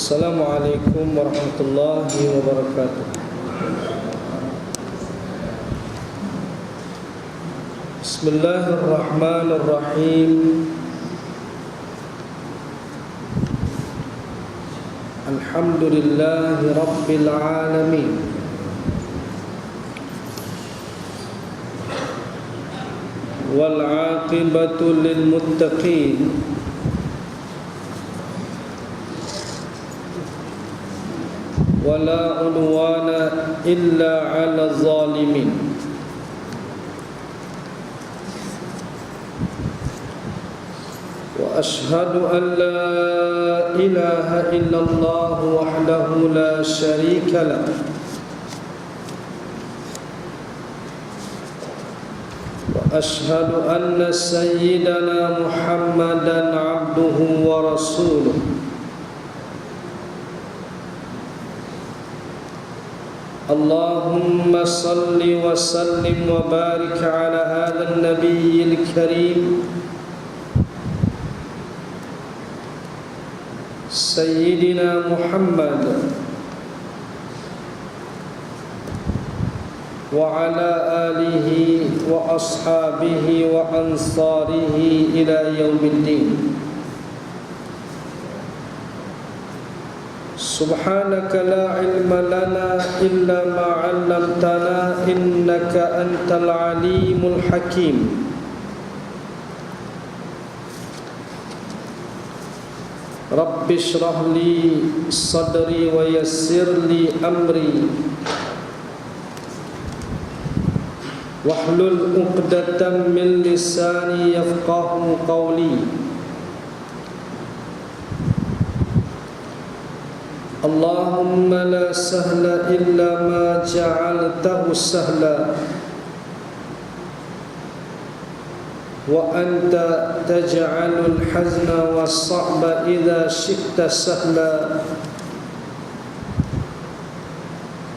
Assalamualaikum warahmatullahi wabarakatuh. Bismillahirrahmanirrahim. Alhamdulillahi rabbil alamin. Wal 'aqibatu lil muttaqin. Wala udwana illa 'ala zalimin. Wa ashhadu an la ilaha illallah wahdahu la syarika lah. Wa ashhadu anna sayyidana Muhammadan 'abduhu wa rasuluh. Allahumma salli wa sallim wa barik ala hadha an-nabiyyil karim Sayyidina Muhammad wa ala alihi wa ashabihi wa ansarihi ila yaumiddin. Subhanaka la ilma lana illa ma 'allamtana innaka antal alimul hakim. Rabbi shrah li sadri wa yassir li amri wahlul 'uqdatam min lisani yafqahu qawli. Allahumma la sahla illa ma ja'altahu sahla wa anta taj'alul hazna was-sa'ba idza syi'ta sahla.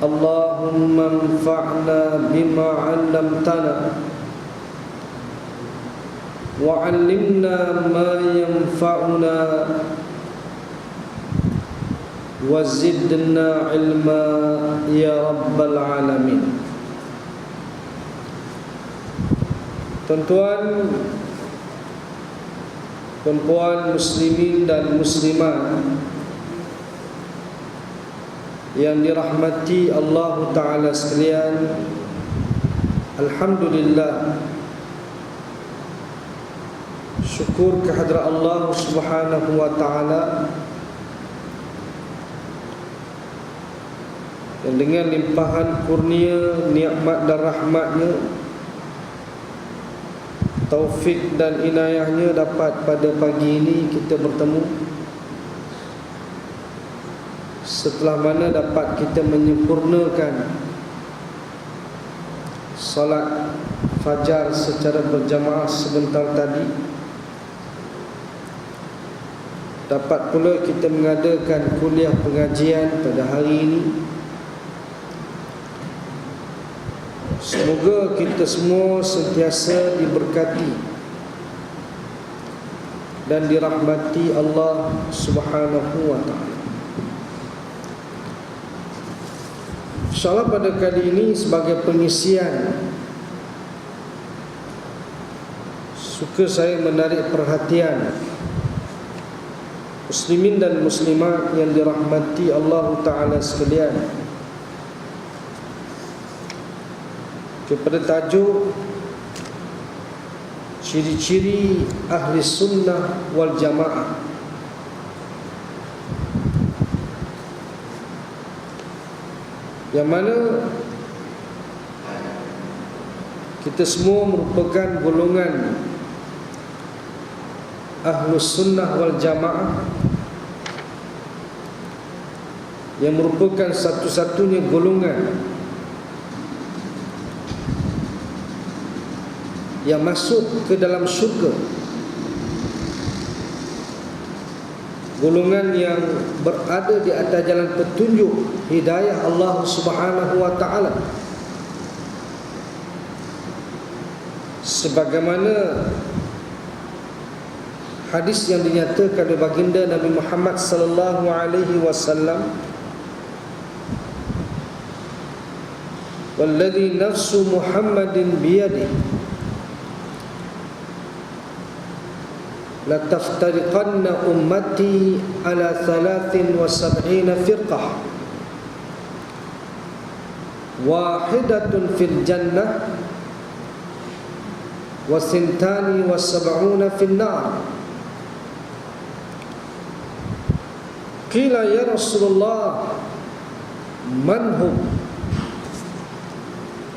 Allahumma anfa'na bima 'allamtana wa 'allimna ma yanfa'una wa zidna ilma ya rabbal alamin. Tuan-tuan, perempuan muslimin dan muslimat yang dirahmati Allah Ta'ala sekalian, alhamdulillah, syukur kehadrat Allah Subhanahu wa Ta'ala yang dengan limpahan kurnia, nikmat dan rahmatnya, taufik dan inayahnya dapat pada pagi ini kita bertemu. Setelah mana dapat kita menyempurnakan salat fajar secara berjamaah sebentar tadi, dapat pula kita mengadakan kuliah pengajian pada hari ini. Semoga kita semua sentiasa diberkati dan dirahmati Allah Subhanahu wa ta'ala. InsyaAllah pada kali ini sebagai pengisian, suka saya menarik perhatian muslimin dan muslimat yang dirahmati Allah Ta'ala sekalian kepada tajuk ciri-ciri ahli sunnah wal jamaah. Yang mana kita semua merupakan golongan ahli sunnah wal jamaah yang merupakan satu-satunya golongan yang masuk ke dalam syurga, golongan yang berada di atas jalan petunjuk hidayah Allah Subhanahu wa ta'ala, sebagaimana hadis yang dinyatakan oleh baginda Nabi Muhammad sallallahu alaihi wasallam, walladzi nafsu Muhammadin biyadihi la taftariqanna ummati ala 73 firqah wahidatun fil jannah wa sintani wa sab'una fil nar. Qila ya Rasulullah man hum?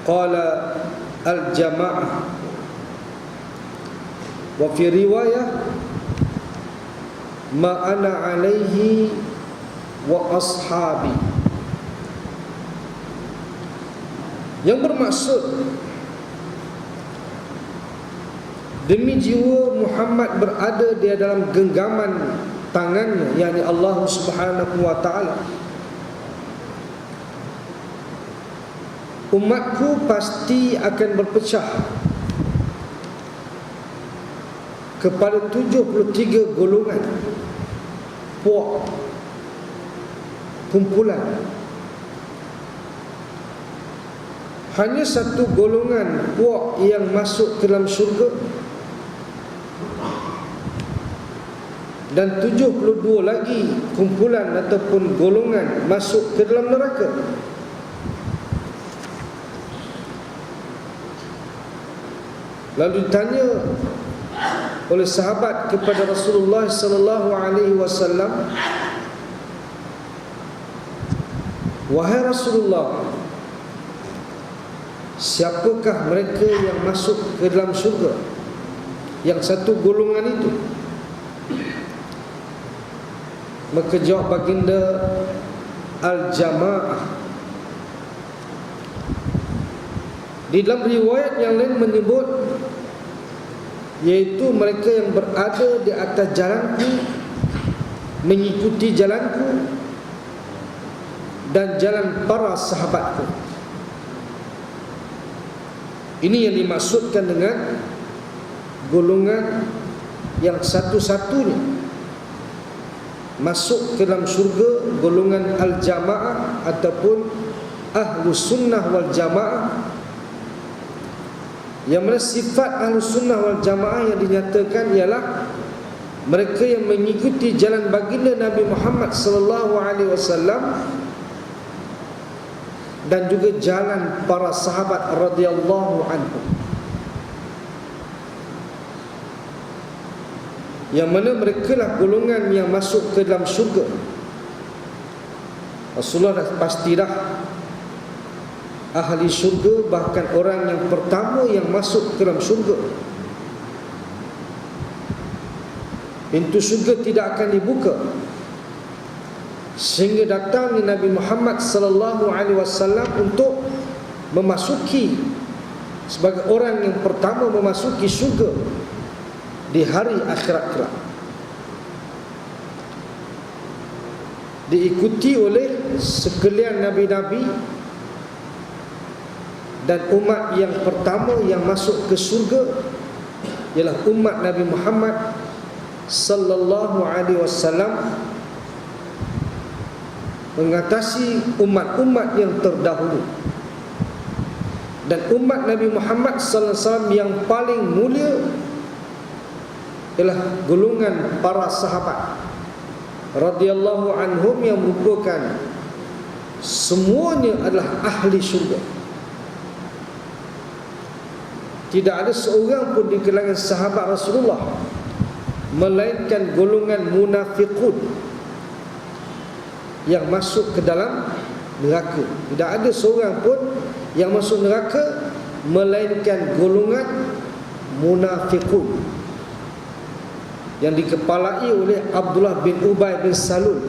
Qala al-jama'ah. Wa fi riwayah ma ana alaihi wa ashabi. Yang bermaksud, demi jiwa Muhammad berada di dalam genggaman tangannya, yakni Allah Subhanahu wa ta'ala, umatku pasti akan berpecah kepada 73 golongan, puak, kumpulan. Hanya satu golongan puak yang masuk ke dalam syurga, dan 72 lagi kumpulan ataupun golongan masuk ke dalam neraka. Lalu ditanya oleh sahabat kepada Rasulullah sallallahu alaihi wasallam, wahai Rasulullah, siapakah mereka yang masuk ke dalam syurga? Yang satu golongan itu. Maka jawab baginda, al-jama'ah. Di dalam riwayat yang lain menyebut, yaitu mereka yang berada di atas jalanku, mengikuti jalanku dan jalan para sahabatku. Ini yang dimaksudkan dengan golongan yang satu-satunya masuk ke dalam syurga, golongan al-jamaah ataupun ahlus sunnah wal jamaah, yang mana sifat ahlus sunnah wal jamaah yang dinyatakan ialah mereka yang mengikuti jalan baginda Nabi Muhammad sallallahu alaihi wasallam dan juga jalan para sahabat radhiyallahu anhum, yang mana mereka lah golongan yang masuk ke dalam syurga. Rasulullah dah pasti dah ahli syurga, bahkan orang yang pertama yang masuk ke dalam syurga. Pintu syurga tidak akan dibuka sehingga datangnya Nabi Muhammad sallallahu alaihi wasallam untuk memasuki, sebagai orang yang pertama memasuki syurga di hari akhirat kelak, diikuti oleh sekalian nabi-nabi, dan umat yang pertama yang masuk ke syurga ialah umat Nabi Muhammad sallallahu alaihi wasallam, mengatasi umat-umat yang terdahulu. Dan umat Nabi Muhammad sallallahu alaihi wasallam yang paling mulia ialah golongan para sahabat radhiyallahu anhum, yang merupakan semuanya adalah ahli syurga. Tidak ada seorang pun di kalangan sahabat Rasulullah melainkan golongan munafiqun yang masuk ke dalam neraka. Tidak ada seorang pun yang masuk neraka melainkan golongan munafiqun yang dikepalai oleh Abdullah bin Ubay bin Salul,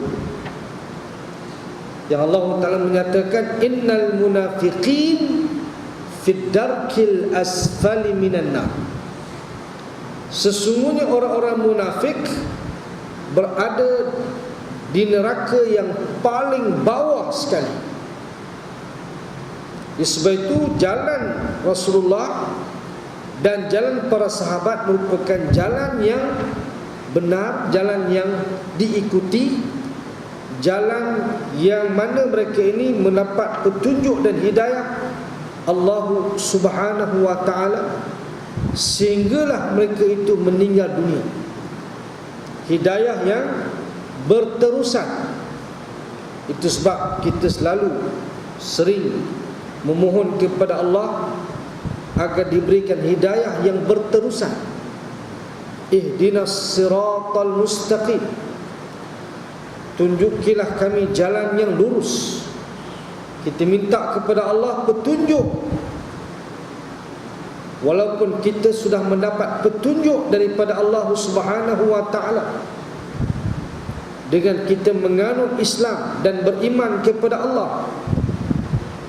yang Allah Ta'ala menyatakan innal munafiqin fid darkil asfali minan nar. Sesungguhnya orang-orang munafik berada di neraka yang paling bawah sekali. Sebab itu jalan Rasulullah dan jalan para sahabat merupakan jalan yang benar, jalan yang diikuti, jalan yang mana mereka ini mendapat petunjuk dan hidayah Allah Subhanahu wa ta'ala, sehinggalah mereka itu meninggal dunia. Hidayah yang berterusan. Itu sebab kita selalu sering memohon kepada Allah agar diberikan hidayah yang berterusan. Ihdinas siratal mustaqim, tunjukilah kami jalan yang lurus. Kita minta kepada Allah petunjuk, walaupun kita sudah mendapat petunjuk daripada Allah Subhanahu wa ta'ala, dengan kita menganut Islam dan beriman kepada Allah,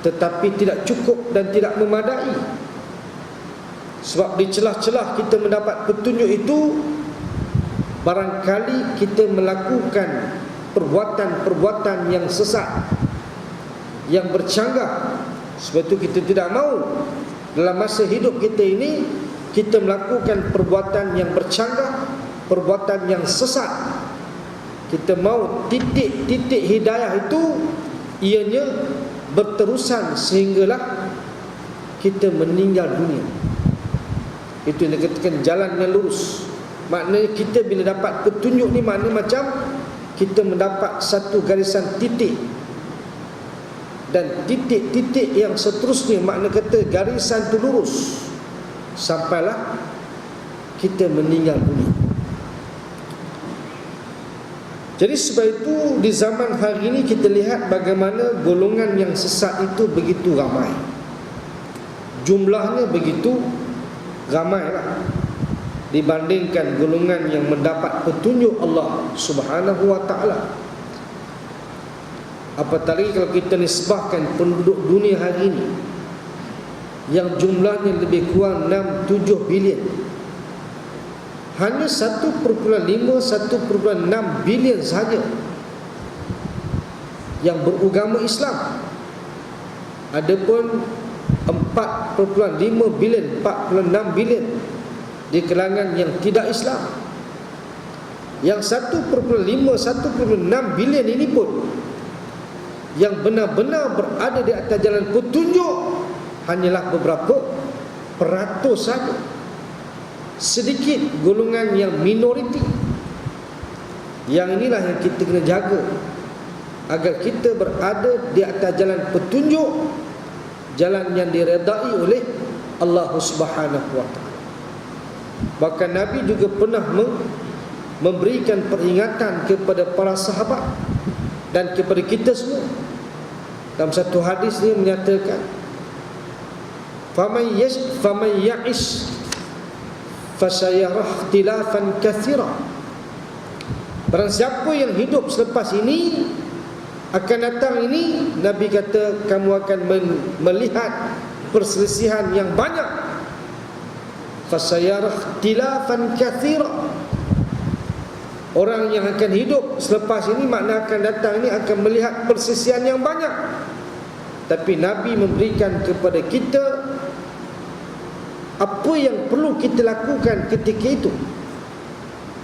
tetapi tidak cukup dan tidak memadai. Sebab di celah-celah kita mendapat petunjuk itu, barangkali kita melakukan perbuatan-perbuatan yang sesat, yang bercanggah. Sebab itu kita tidak mahu dalam masa hidup kita ini kita melakukan perbuatan yang bercanggah, perbuatan yang sesat. Kita mahu titik-titik hidayah itu ianya berterusan sehinggalah kita meninggal dunia. Itu yang dikatakan jalan yang lurus. Maknanya kita bila dapat petunjuk ni, maknanya macam kita mendapat satu garisan titik, dan titik-titik yang seterusnya, makna kata garisan itu lurus sampailah kita meninggal dunia. Jadi sebab itu di zaman hari ini kita lihat bagaimana golongan yang sesat itu begitu ramai. Jumlahnya begitu ramailah dibandingkan golongan yang mendapat petunjuk Allah Subhanahu wa ta'ala. Apatah lagi kalau kita nisbahkan penduduk dunia hari ini yang jumlahnya lebih kurang 6-7 bilion, hanya 1,5-1,6 bilion sahaja yang beragama Islam. Adapun 4,5 bilion, 46 bilion di kalangan yang tidak Islam. Yang 1,5-1,6 bilion ini pun yang benar-benar berada di atas jalan petunjuk hanyalah beberapa peratus saja. Sedikit golongan yang minoriti. Yang inilah yang kita kena jaga agar kita berada di atas jalan petunjuk, jalan yang diredai oleh Allah Subhanahu wa ta'ala. Bahkan Nabi juga pernah memberikan peringatan kepada para sahabat dan kepada kita semua. Dalam satu hadis ni menyatakan, faman ya'ish fasayarah ikhtilafan katsira. Barang siapa yang hidup selepas ini, akan datang ini, Nabi kata, kamu akan melihat perselisihan yang banyak. Fasayarah ikhtilafan katsira. Orang yang akan hidup selepas ini, makna akan datang ini, akan melihat perselisihan yang banyak. Tapi Nabi memberikan kepada kita apa yang perlu kita lakukan ketika itu,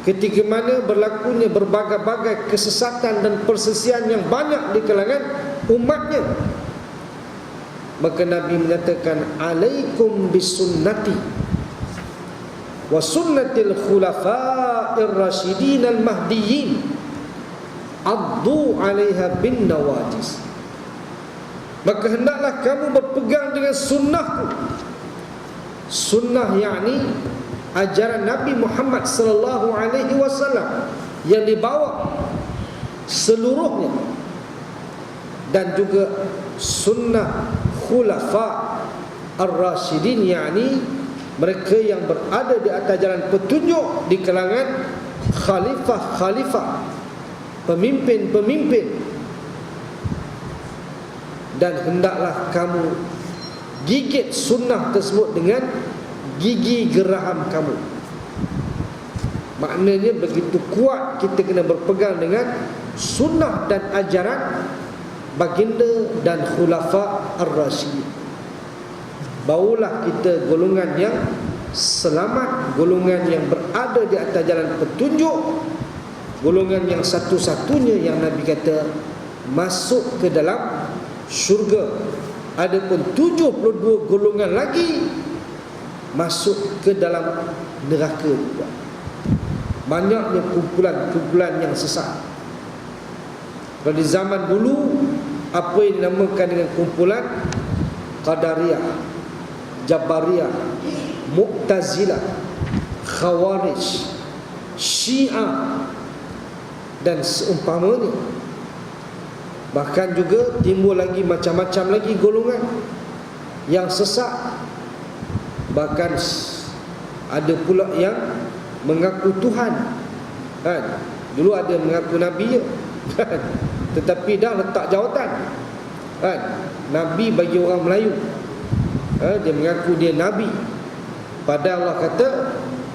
ketika mana berlakunya berbagai-bagai kesesatan dan perselisihan yang banyak di kalangan umatnya. Maka Nabi menyatakan, alaikum bisunnati wa sunnatil khulafa'ir rasyidin al-mahdiyyin addu 'alaiha bin nawajis. Maka hendaklah kamu berpegang dengan sunnahku. Sunnah yakni ajaran Nabi Muhammad sallallahu alaihi wasallam yang dibawa seluruhnya, dan juga sunnah khulafa ar-rasyidin, yakni mereka yang berada di atas jalan petunjuk di kalangan khalifah-khalifah, pemimpin-pemimpin. Dan hendaklah kamu gigit sunnah tersebut dengan gigi geraham kamu. Maknanya begitu kuat kita kena berpegang dengan sunnah dan ajaran baginda dan khulafa ar-rasyidin. Barulah kita golongan yang selamat, golongan yang berada di atas jalan petunjuk, golongan yang satu-satunya yang Nabi kata masuk ke dalam syurga. Adapun 72 golongan lagi masuk ke dalam neraka juga. Banyaknya kumpulan-kumpulan yang sesat. Kalau di zaman dulu, apa yang dinamakan dengan kumpulan Qadariyah, Jabariyah, Mu'tazilah, Khawarij, Syiah dan seumpamanya. Bahkan juga timbul lagi macam-macam lagi golongan yang sesat. Bahkan ada pula yang mengaku Tuhan, kan? Dulu ada mengaku Nabi, kan? Tetapi dah letak jawatan, kan? Nabi bagi orang Melayu, dia mengaku dia Nabi. Padahal Allah kata,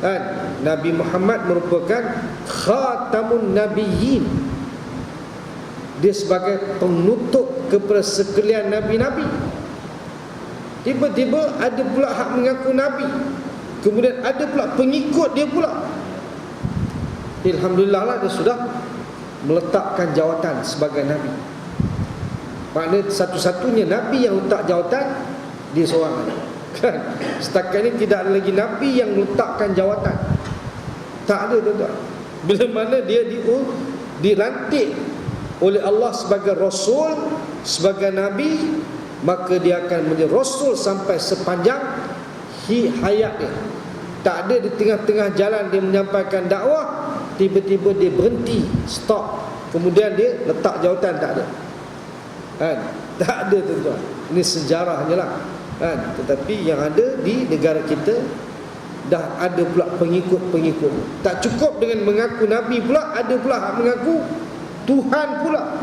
kan, Nabi Muhammad merupakan khatamun nabiyyin. Dia sebagai penutup kepada sekalian Nabi-Nabi. Tiba-tiba ada pula hak mengaku Nabi, kemudian ada pula pengikut dia pula. Alhamdulillah lah, dia sudah meletakkan jawatan sebagai Nabi. Maknanya satu-satunya Nabi yang letak jawatan, dia seorang, kan? Setakat ini tidak ada lagi Nabi yang meletakkan jawatan. Tak ada, tuan-tuan. Bila mana dia dilantik oleh Allah sebagai Rasul, sebagai Nabi, maka dia akan menjadi Rasul sampai sepanjang hayat dia. Tak ada di tengah-tengah jalan dia menyampaikan dakwah, tiba-tiba dia berhenti, stop, kemudian dia letak jawatan. Tak ada, kan? Tak ada, tuan-tuan. Ini sejarahnya lah, kan? Tetapi yang ada di negara kita, dah ada pula pengikut-pengikut. Tak cukup dengan mengaku Nabi pula, ada pula hak mengaku Tuhan pula.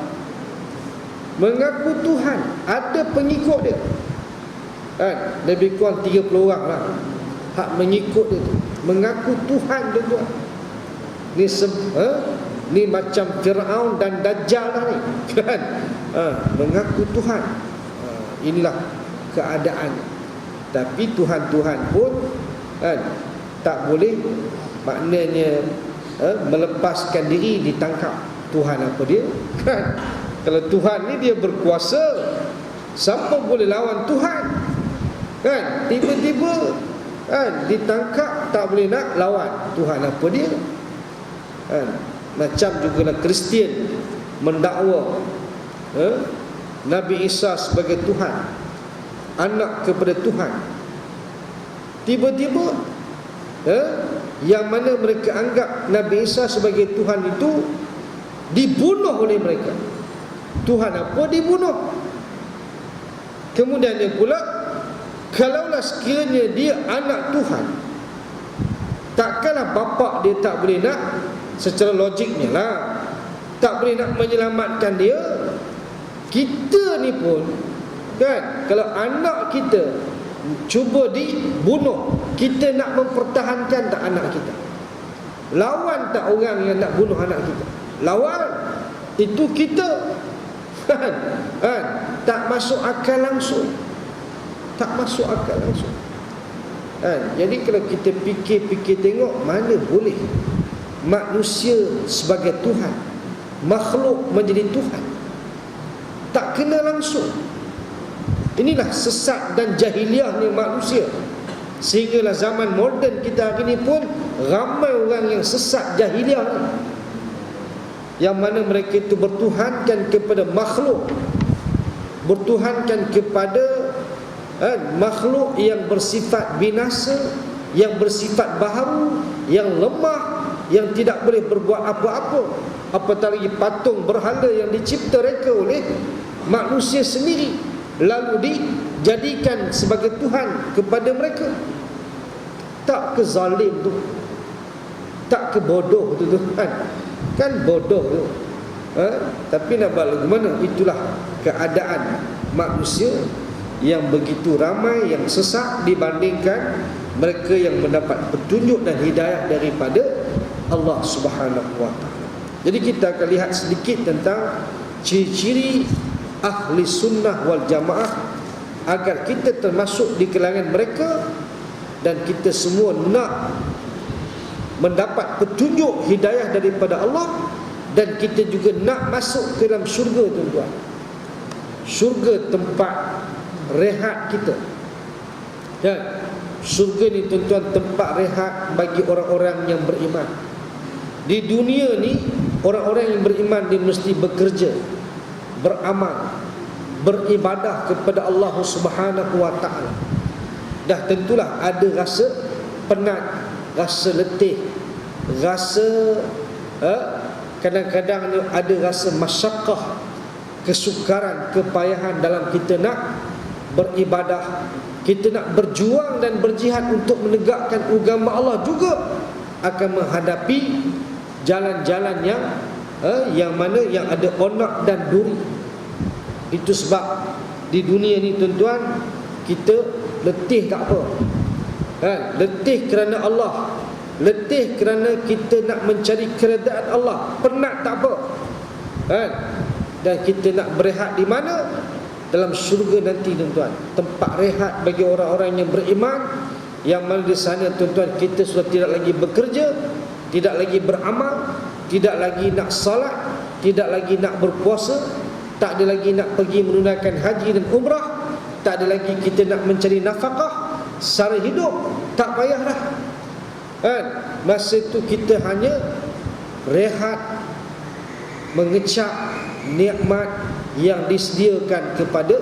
Mengaku Tuhan, ada pengikut dia, kan? Lebih kurang 30 orang lah hak mengikut dia tu, mengaku Tuhan dia tu. Ni macam Fir'aun dan Dajjal lah ni, kan? Mengaku Tuhan. Inilah keadaan. Tapi Tuhan-Tuhan pun, kan, tak boleh, maknanya melepaskan diri ditangkap. Tuhan apa dia, kan? Kalau Tuhan ni dia berkuasa, siapa boleh lawan Tuhan, kan? Tiba-tiba, kan, ditangkap, tak boleh nak lawan Tuhan apa dia, kan? Macam jugalah Kristian mendakwa Nabi Isa sebagai Tuhan, anak kepada Tuhan. Tiba-tiba yang mana mereka anggap Nabi Isa sebagai Tuhan itu dibunuh oleh mereka. Tuhan apa dibunuh? Kemudian dia pula, kalaulah sekiranya dia anak Tuhan, takkanlah bapak dia tak boleh nak, secara logiknya lah, tak boleh nak menyelamatkan dia. Kita ni pun, kan, kalau anak kita cuba dibunuh, kita nak mempertahankan tak anak kita? Lawan tak orang yang nak bunuh anak kita? Lawan. Itu kita, kan? Tak masuk akal langsung. Tak masuk akal langsung, kan? Jadi kalau kita fikir-fikir tengok, mana boleh manusia sebagai Tuhan, makhluk menjadi Tuhan, tak kena langsung. Inilah sesat dan jahiliahnya manusia. Sehinggalah zaman moden kita hari ini pun ramai orang yang sesat jahiliah ni, yang mana mereka itu bertuhankan kepada makhluk, bertuhankan kepada makhluk yang bersifat binasa, yang bersifat baharu, yang lemah, yang tidak boleh berbuat apa-apa. Apatah lagi patung berhala yang dicipta reka oleh manusia sendiri, lalu dijadikan sebagai Tuhan kepada mereka. Tak ke zalim tu? Tak ke bodoh tu, kan? Kan bodoh tu. Tapi nak balik mana? Itulah keadaan manusia yang begitu ramai yang sesat dibandingkan mereka yang mendapat petunjuk dan hidayah daripada Allah Subhanahu wa taala. Jadi kita akan lihat sedikit tentang ciri-ciri ahli sunnah wal jamaah agar kita termasuk di kalangan mereka dan kita semua nak mendapat petunjuk hidayah daripada Allah, dan kita juga nak masuk ke dalam syurga, tuan-tuan. Syurga tempat rehat kita. Dan syurga ni, tuan-tuan, tempat rehat bagi orang-orang yang beriman. Di dunia ni, orang-orang yang beriman dia mesti bekerja, beramal, beribadah kepada Allah Subhanahu wa taala. Dah tentulah ada rasa penat, rasa letih, rasa kadang-kadang ada rasa masyaqqah, kesukaran, kepayahan dalam kita nak beribadah, kita nak berjuang dan berjihad untuk menegakkan agama Allah, juga akan menghadapi jalan-jalan yang mana yang ada onak dan duri. Itu sebab di dunia ni, tuan-tuan, kita letih tak apa, letih kerana Allah, letih kerana kita nak mencari keredaan Allah, penat tak apa, dan kita nak berehat di mana? Dalam syurga nanti, tuan-tuan. Tempat rehat bagi orang-orang yang beriman, yang mana di sana, tuan-tuan, kita sudah tidak lagi bekerja, tidak lagi beramal, tidak lagi nak salat, tidak lagi nak berpuasa, tak ada lagi nak pergi menunaikan haji dan umrah, tak ada lagi kita nak mencari nafkah secara hidup, tak payah dah. Masa itu kita hanya rehat, mengecap nikmat yang disediakan kepada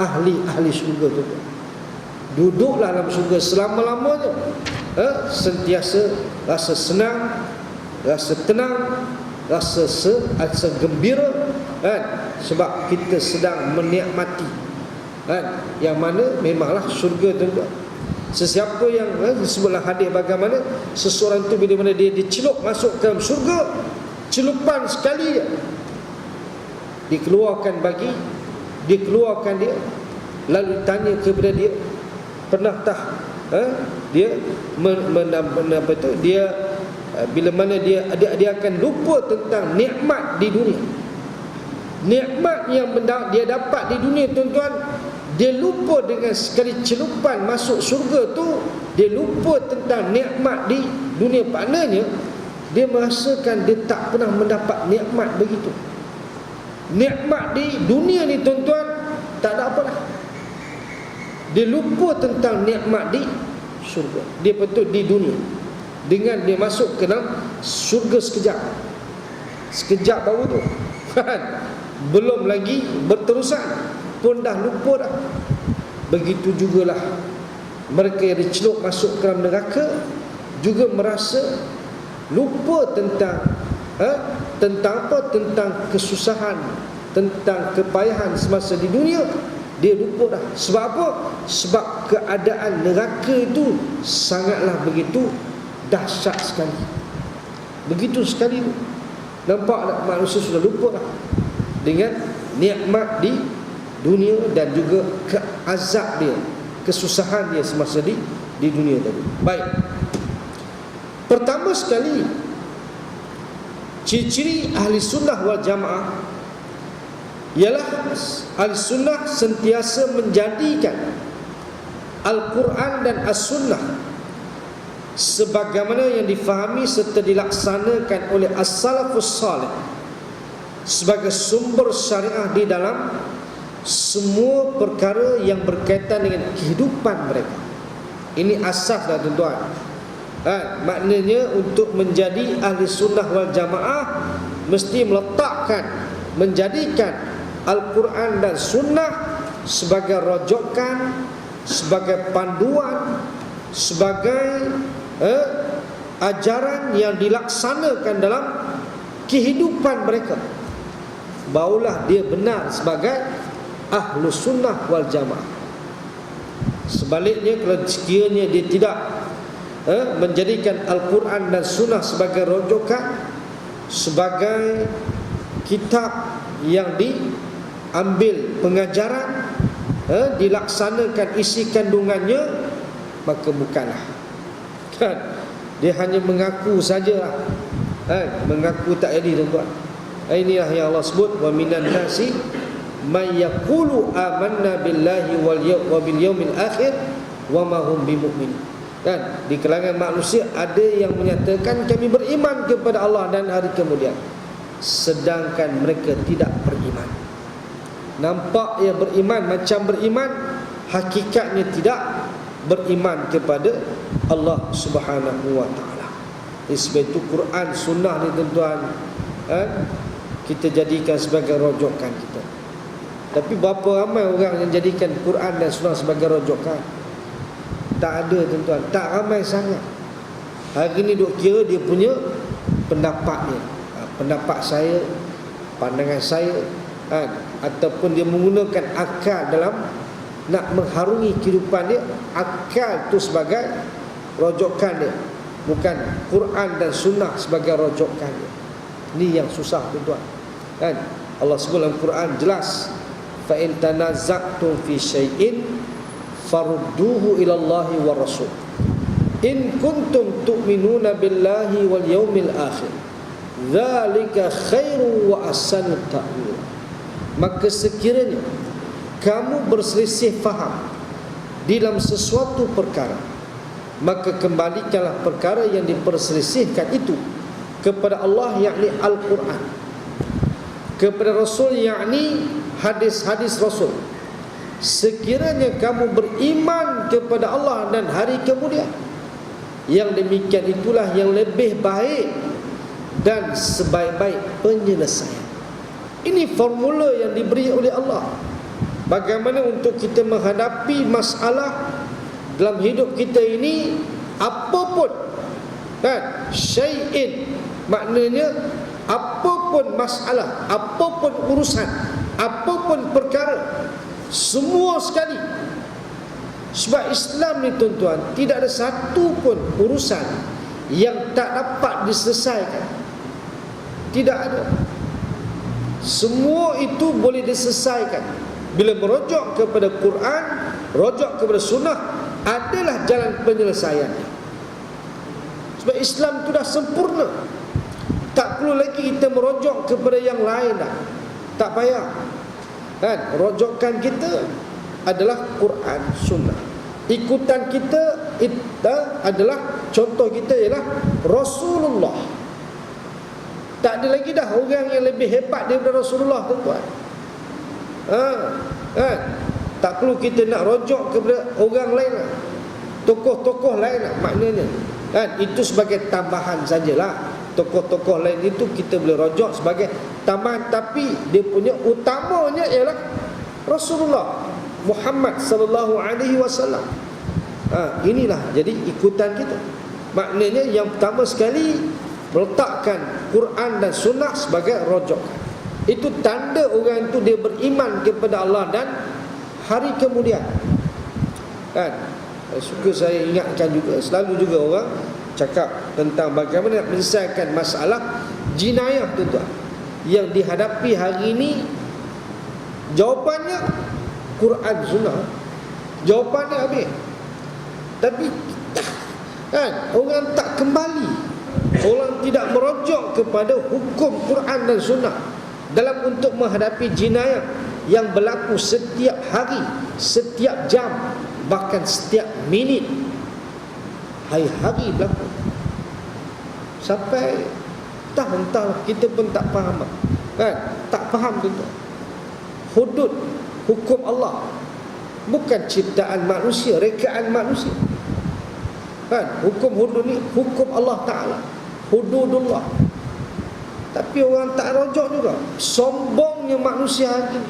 ahli-ahli syurga tu. Duduklah dalam syurga selama-lamanya, sentiasa rasa senang, rasa tenang, rasa gembira, sebab kita sedang menikmati, yang mana memanglah syurga tu. Sesiapa yang disebutlah hadis bagaimana seseorang tu bila mana dia dicelup masuk ke dalam syurga, celupan sekali dikeluarkan dia, lalu tanya kepada dia, pernah tak dia bila mana dia akan lupa tentang nikmat di dunia. Nikmat yang dia dapat di dunia, tuan-tuan, dia lupa dengan sekali celupan masuk syurga tu, dia lupa tentang nikmat di dunia. Maknanya dia merasakan dia tak pernah mendapat nikmat begitu. Nikmat di dunia ni, tuan-tuan, tak ada apa dah. Dia lupa tentang nikmat di syurga. Dia betul di dunia, dengan dia masuk ke dalam syurga sekejap baru tu, belum lagi berterusan pun dah lupa dah. Begitu jugalah mereka yang dicelup masuk ke dalam neraka juga merasa lupa tentang apa? Tentang kesusahan, tentang kepayahan semasa di dunia. Dia lupa dah. Sebab apa? Sebab keadaan neraka itu sangatlah begitu dahsyat sekali. Begitu sekali. Nampak tak? Manusia sudah lupa dah dengan nikmat di dunia dan juga azab dia, kesusahan dia semasa di dunia tadi. Baik. Pertama sekali, ciri-ciri ahli sunnah wal jamaah ialah ahli sunnah sentiasa menjadikan Al-Quran dan As-Sunnah sebagaimana yang difahami serta dilaksanakan oleh As-Salafus Salih sebagai sumber syariah di dalam semua perkara yang berkaitan dengan kehidupan mereka. Ini asas dah, tuan-tuan. Maknanya untuk menjadi ahli sunnah wal jamaah mesti menjadikan Al-Quran dan Sunnah sebagai rojokan, sebagai panduan, sebagai ajaran yang dilaksanakan dalam kehidupan mereka. Barulah dia benar sebagai ahlu sunnah wal jamaah. Sebaliknya, kalau sekiranya dia tidak menjadikan Al-Quran dan Sunnah sebagai rojokan, sebagai kitab yang diambil pengajaran, dilaksanakan isi kandungannya, maka bukanlah. Dia hanya mengaku sajalah, mengaku tak jadi, tuan-tuan. Inilah yang Allah sebut, wa minan nasi man yaqulu amanna billahi wa bil yaumil akhir wa ma hum bimu'minin. Kan di kalangan manusia ada yang menyatakan kami beriman kepada Allah dan hari kemudian, sedangkan mereka tidak beriman. Nampak ya beriman, macam beriman, hakikatnya tidak beriman kepada Allah Subhanahu wa taala. Sebab itu Quran sunnah ni tuan-tuan, kita jadikan sebagai rojokan kita. Tapi berapa ramai orang yang jadikan Quran dan sunnah sebagai rojokan? Tak ada tuan-tuan, tak ramai sangat. Hari ni duk kira dia punya pendapatnya, pendapat saya, pandangan saya, ataupun dia menggunakan akal dalam nak mengharungi kehidupan dia. Akal tu sebagai rojokan dia, bukan Quran dan sunnah sebagai rojokan dia. Ini yang susah tuan-tuan. Allah sebut dalam Quran jelas, fa in tanaza'tum fi syai'in farudduhu ila Allahi wa rasul in kuntum tu'minuna billahi wal yawmil akhir dzalika khairu wa ahsanu ta'wila. Maka sekiranya kamu berselisih faham di dalam sesuatu perkara, maka kembalikanlah perkara yang diperselisihkan itu kepada Allah, yakni Al-Quran, kepada Rasul, yakni hadis-hadis Rasul. Sekiranya kamu beriman kepada Allah dan hari kemudian, yang demikian itulah yang lebih baik dan sebaik-baik penyelesaian. Ini formula yang diberi oleh Allah. Bagaimana untuk kita menghadapi masalah dalam hidup kita ini, apapun, kan, syai'in maknanya apapun masalah, apapun urusan, apapun perkara, semua sekali. Sebab Islam ni tuan-tuan, tidak ada satu pun urusan yang tak dapat diselesaikan. Tidak ada. Semua itu boleh diselesaikan bila merujuk kepada Quran, rujuk kepada sunnah, adalah jalan penyelesaiannya. Sebab Islam itu dah sempurna, tak perlu lagi kita merujuk kepada yang lain dah. Tak payah, kan? Rujukan kita adalah Quran, sunnah. Ikutan kita adalah, contoh kita ialah Rasulullah. Tak ada lagi dah orang yang lebih hebat daripada Rasulullah, tuan-tuan. Tak perlu kita nak rujuk kepada orang lain lah, tokoh-tokoh lain lah, maknanya, kan? Itu sebagai tambahan sajalah. Tokoh-tokoh lain itu kita boleh rujuk sebagai tambahan, tapi dia punya utamanya ialah Rasulullah Muhammad sallallahu alaihi wasallam. Inilah jadi ikutan kita. Maknanya yang pertama sekali, meletakkan Quran dan sunnah sebagai rujukan. Itu tanda orang itu dia beriman kepada Allah dan hari kemudian. Kan? Suka saya ingatkan juga, selalu juga orang cakap tentang bagaimana nak menyelesaikan masalah jinayah, tuan-tuan, yang dihadapi hari ini. Jawapannya Quran sunnah, jawapannya habis. Tapi kan, orang tak kembali, orang tidak merujuk kepada hukum Quran dan sunnah dalam untuk menghadapi jinayah yang berlaku setiap hari, setiap jam, bahkan setiap minit, hari-hari berlaku. Sampai entah kita pun tak faham, kan? Tak faham tuan-tuan. Hudud hukum Allah bukan ciptaan manusia, rekaan manusia, kan? Hukum hudud ni hukum Allah Ta'ala, hududullah. Tapi orang tak rujuk juga. Sombongnya manusia hari ini,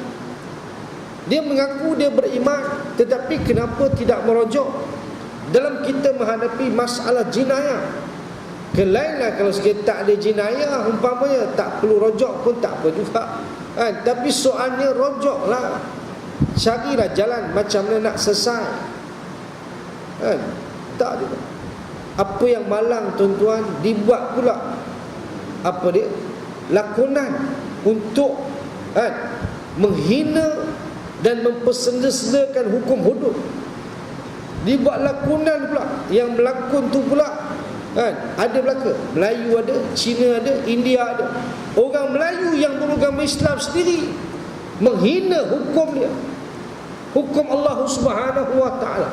dia mengaku dia beriman, tetapi kenapa tidak merujuk dalam kita menghadapi masalah jinayah? Kelainlah kalau sekiranya tak ada jinayah, umpamanya tak perlu rujuk pun tak apa juga, kan? Tapi soalnya rujuklah, carilah jalan macam mana nak selesai, kan? Tak ada. Apa yang malang, tuan-tuan, dibuat pula apa dia, lakonan untuk, kan, menghina dan mempersenda-sendakan hukum hudud. Dibuat lakonan pula, yang melakon tu pula, kan, ada belaka. Melayu ada, Cina ada, India ada. Orang Melayu yang beragama Islam sendiri menghina hukum dia, hukum Allah Subhanahu wa ta'ala.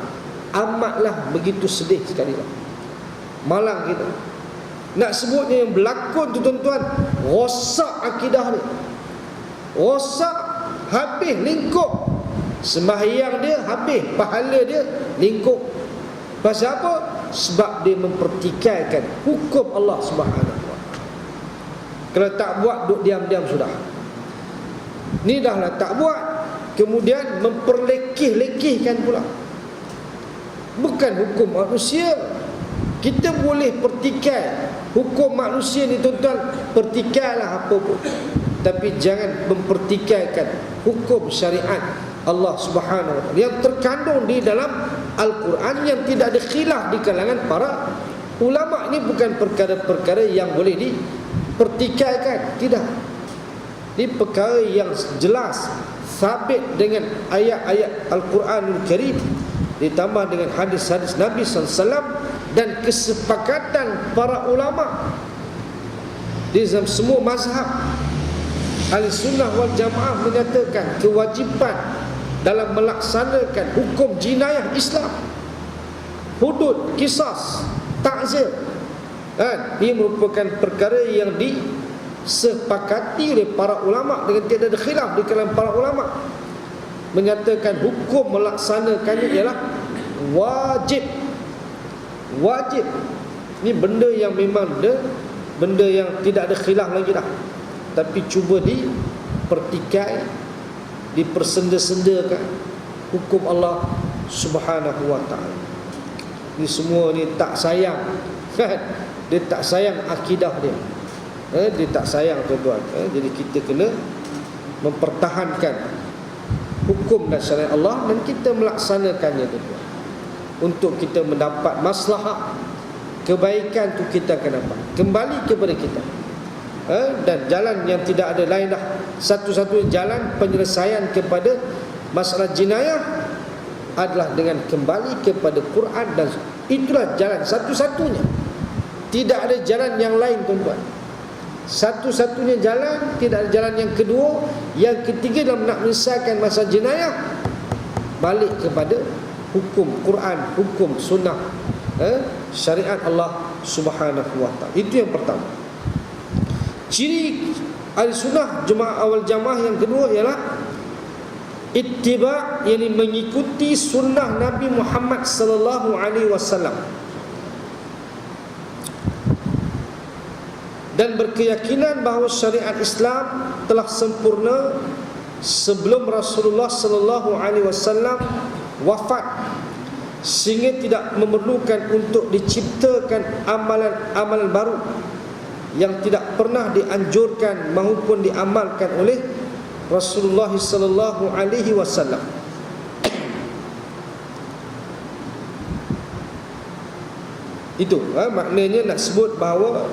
amatlah begitu sedih sekali lah. Malang kita nak sebutnya yang berlakon tu tuan-tuan, rosak akidah dia, rosak, habis lingkup. Sembahyang dia habis, pahala dia lingkup. Pasal apa? Sebab dia mempertikaikan hukum Allah Subhanahu wa taala. Kalau tak buat, duduk diam-diam sudah. Ni dahlah tak buat, kemudian memperlekeh-lekehkan pula. Bukan hukum manusia. Kita boleh pertikai hukum manusia ni tuan-tuan, pertikailah apa pun, tapi jangan mempertikaikan hukum syariat Allah Subhanahu wa taala yang terkandung di dalam Al-Quran, yang tidak ada khilaf di kalangan para ulama. Ini bukan perkara-perkara yang boleh dipertikaikan, tidak. Ini perkara yang jelas, sabit dengan ayat-ayat Al-Quranul Karim, ditambah dengan hadis-hadis Nabi SAW dan kesepakatan para ulama di dalam semua mazhab. Ahlussunnah wal Jamaah menyatakan kewajipan dalam melaksanakan hukum jinayah Islam, hudud, qisas, ta'zir, ini merupakan perkara yang disepakati oleh para ulama dengan tiada ada khilaf di kalangan para ulama. Menyatakan hukum melaksanakannya ialah wajib. Wajib. Ini benda yang memang benda yang tidak ada khilaf lagi dah, tapi cuba dipertikai, dipersenda-sendakan hukum Allah Subhanahu wa taala. Ini semua ni tak sayang, kan? Dia tak sayang akidah dia. Dia tak sayang tuan-tuan. Jadi kita kena mempertahankan hukum dan syariat Allah dan kita melaksanakannya tuan-tuan. Untuk kita mendapat maslahat, kebaikan tu kita akan dapat kembali kepada kita. Dan jalan yang tidak ada lain dah, satu-satunya jalan penyelesaian kepada masalah jinayah adalah dengan kembali kepada Quran, dan itulah jalan satu-satunya. Tidak ada jalan yang lain tuan-tuan. Satu-satunya jalan, tidak ada jalan yang kedua. Yang ketiga dalam nak menyelesaikan masalah jinayah, balik kepada hukum Quran, hukum sunnah, syariat Allah Subhanahu wa taala. Itu yang pertama. Ciri Ahlussunnah Jemaah Wal Jamaah yang kedua ialah ittiba', yakni mengikuti sunnah Nabi Muhammad sallallahu alaihi wasallam, dan berkeyakinan bahawa syariat Islam telah sempurna sebelum Rasulullah sallallahu alaihi wasallam wafat, sehingga tidak memerlukan untuk diciptakan amalan-amalan baru yang tidak pernah dianjurkan maupun diamalkan oleh Rasulullah sallallahu alaihi wasallam. Itu maknanya nak sebut bahawa